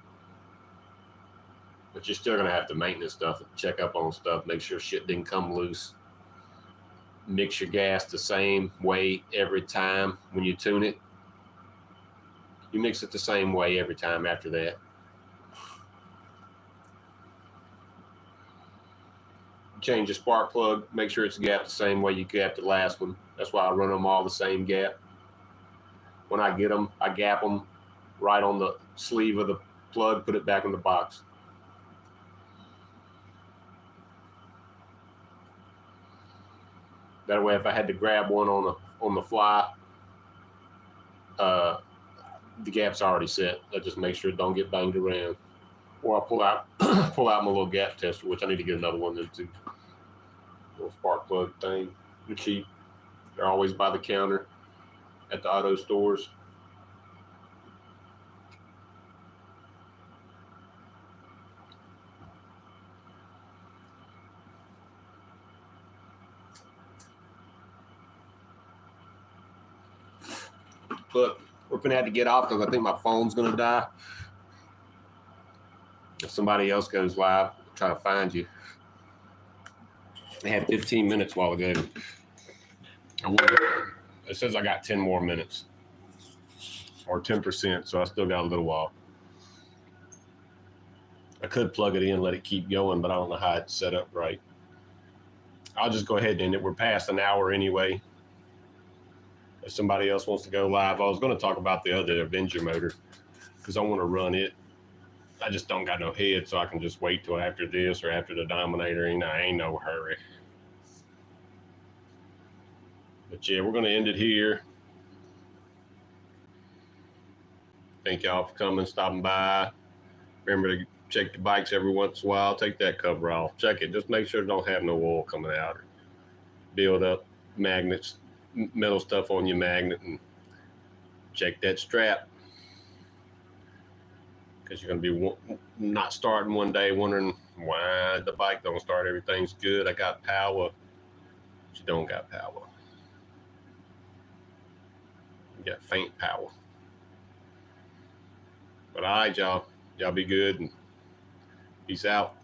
But you're still going to have to maintenance stuff, check up on stuff, make sure shit didn't come loose. Mix your gas the same way every time when you tune it. You mix it the same way every time after that. Change your spark plug, make sure it's gapped the same way you gapped the last one. That's why I run them all the same gap. When I get them, I gap them right on the sleeve of the plug, put it back in the box. That way, if I had to grab one on the fly, the gap's already set. I just make sure it don't get banged around. Or I'll pull out my little gap tester, which I need to get another one then too. little spark plug thing. They're cheap. They're always by the counter at the auto stores. But we're gonna have to get off because I think my phone's gonna die. If somebody else goes live, I'll try to find you. I had 15 minutes while ago. It says I got 10 more minutes or 10%, so I still got a little while. I could plug it in, let it keep going, but I don't know how it's set up right. I'll just go ahead and end it. We're past an hour anyway. If somebody else wants to go live, I was going to talk about the other Avenger motor because I want to run it. I just don't got no head, so I can just wait till after this or after the Dominator. I ain't no hurry. But yeah, we're going to end it here. Thank y'all for coming, stopping by. Remember to check the bikes every once in a while. Take that cover off. Check it. Just make sure it don't have no oil coming out. Or build up magnets, metal stuff on your magnet, and check that strap. Because you're going to be not starting one day wondering why the bike don't start. Everything's good. I got power. But you don't got power. You got faint power. But all right, y'all. Y'all be good and peace out.